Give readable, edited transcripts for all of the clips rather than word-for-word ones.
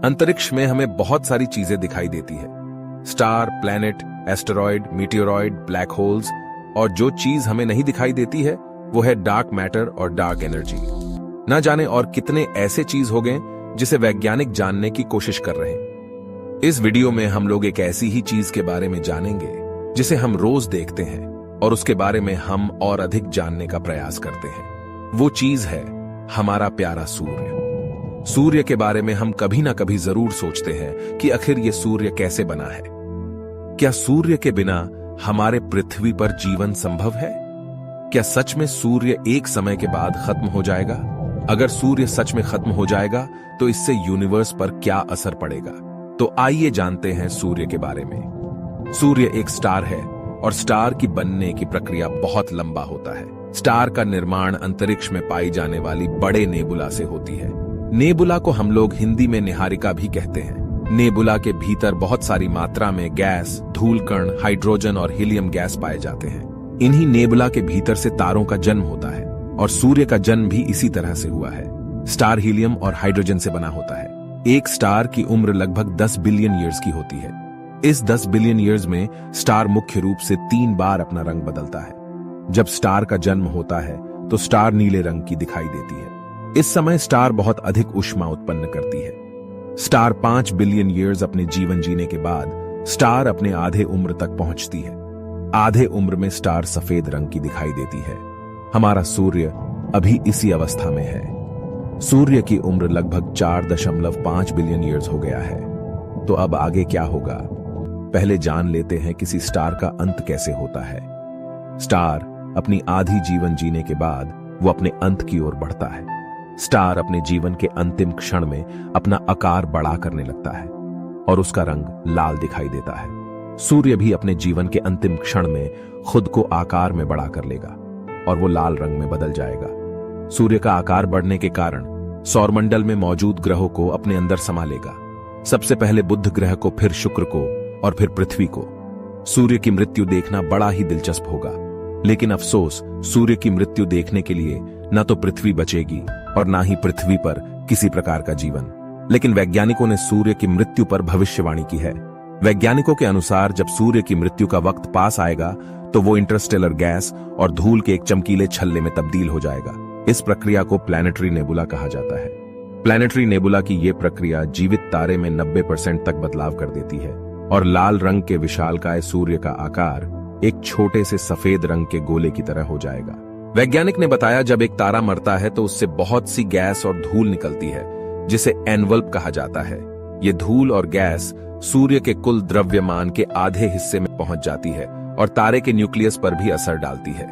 अंतरिक्ष में हमें बहुत सारी चीजें दिखाई देती है। Star, planet, asteroid, meteoroid, black holes, और जो चीज हमें नहीं दिखाई देती है वो है डार्क मैटर और डार्क एनर्जी। ना जाने और कितने ऐसे चीज हो गए जिसे वैज्ञानिक जानने की कोशिश कर रहे हैं। इस वीडियो में हम लोग एक ऐसी ही चीज के बारे में जानेंगे जिसे हम रोज देखते हैं और उसके बारे में हम और अधिक जानने का प्रयास करते हैं। वो चीज है हमारा प्यारा सूर्य। सूर्य के बारे में हम कभी ना कभी जरूर सोचते हैं कि आखिर ये सूर्य कैसे बना है। क्या सूर्य के बिना हमारे पृथ्वी पर जीवन संभव है? क्या सच में सूर्य एक समय के बाद खत्म हो जाएगा? अगर सूर्य सच में खत्म हो जाएगा तो इससे यूनिवर्स पर क्या असर पड़ेगा? तो आइए जानते हैं सूर्य के बारे में। सूर्य एक स्टार है और स्टार की बनने की प्रक्रिया बहुत लंबा होता है। स्टार का निर्माण अंतरिक्ष में पाई जाने वाली बड़े नेबुला से होती है। नेबुला को हम लोग हिंदी में निहारिका भी कहते हैं। नेबुला के भीतर बहुत सारी मात्रा में गैस, धूल कण, हाइड्रोजन और हीलियम गैस पाए जाते हैं। इन्हीं नेबुला के भीतर से तारों का जन्म होता है और सूर्य का जन्म भी इसी तरह से हुआ है। स्टार हीलियम और हाइड्रोजन से बना होता है। एक स्टार की उम्र लगभग 10 बिलियन ईयर्स की होती है। इस 10 बिलियन ईयर्स में स्टार मुख्य रूप से 3 बार अपना रंग बदलता है। जब स्टार का जन्म होता है तो स्टार नीले रंग की दिखाई देती है। इस समय स्टार बहुत अधिक ऊष्मा उत्पन्न करती है। स्टार 5 बिलियन ईयर्स अपने जीवन जीने के बाद स्टार अपने आधे उम्र तक पहुंचती है। आधे उम्र में स्टार सफेद रंग की दिखाई देती है। हमारा सूर्य अभी इसी अवस्था में है। सूर्य की उम्र लगभग 4.5 बिलियन ईयर्स हो गया है। तो अब आगे क्या होगा? पहले जान लेते हैं किसी स्टार का अंत कैसे होता है। स्टार अपनी आधी जीवन जीने के बाद वो अपने अंत की ओर बढ़ता है। स्टार अपने जीवन के अंतिम क्षण में अपना आकार बड़ा करने लगता है और उसका रंग लाल दिखाई देता है। सूर्य भी अपने जीवन के अंतिम क्षण में खुद को आकार में बड़ा कर लेगा और वो लाल रंग में बदल जाएगा। सूर्य का आकार बढ़ने के कारण सौरमंडल में मौजूद ग्रहों को अपने अंदर समा लेगा। सबसे पहले बुध ग्रह को, फिर शुक्र को और फिर पृथ्वी को। सूर्य की मृत्यु देखना बड़ा ही दिलचस्प होगा, लेकिन अफसोस सूर्य की मृत्यु देखने के लिए न तो पृथ्वी बचेगी और ना ही पृथ्वी पर किसी प्रकार का जीवन। लेकिन वैज्ञानिकों ने सूर्य की मृत्यु पर भविष्यवाणी की है। वैज्ञानिकों के अनुसार जब सूर्य की मृत्यु का वक्त पास आएगा तो वो इंटरस्टेलर गैस और धूल के एक चमकीले छल्ले में तब्दील हो जाएगा। इस प्रक्रिया को प्लैनेटरी नेबुला कहा जाता है। प्लैनेटरी नेबुला की ये प्रक्रिया जीवित तारे में 90% तक बदलाव कर देती है और लाल रंग के विशालकाय सूर्य का आकार एक छोटे से सफेद रंग के गोले की तरह हो जाएगा। वैज्ञानिक ने बताया जब एक तारा मरता है तो उससे बहुत सी गैस और धूल निकलती है जिसे एनवल्प कहा जाता है। ये धूल और गैस सूर्य के कुल द्रव्यमान के आधे हिस्से में पहुंच जाती है और तारे के न्यूक्लियस पर भी असर डालती है।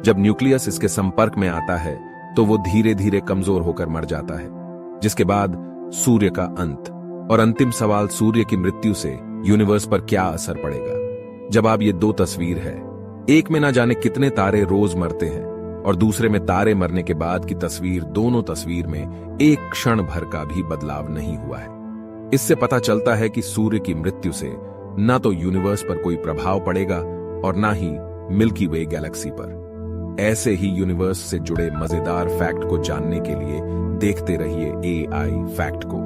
जब न्यूक्लियस इसके संपर्क में आता है तो वो धीरे धीरे कमजोर होकर मर जाता है, जिसके बाद सूर्य का अंत। और अंतिम सवाल, सूर्य की मृत्यु से यूनिवर्स पर क्या असर पड़ेगा? जवाब ये 2 तस्वीर है। एक में ना जाने कितने तारे रोज मरते हैं और दूसरे में तारे मरने के बाद की तस्वीर। दोनों तस्वीर में एक क्षण भर का भी बदलाव नहीं हुआ है। इससे पता चलता है कि सूर्य की मृत्यु से ना तो यूनिवर्स पर कोई प्रभाव पड़ेगा और ना ही मिल्की वे गैलेक्सी पर। ऐसे ही यूनिवर्स से जुड़े मजेदार फैक्ट को जानने के लिए देखते रहिए AI फैक्ट को।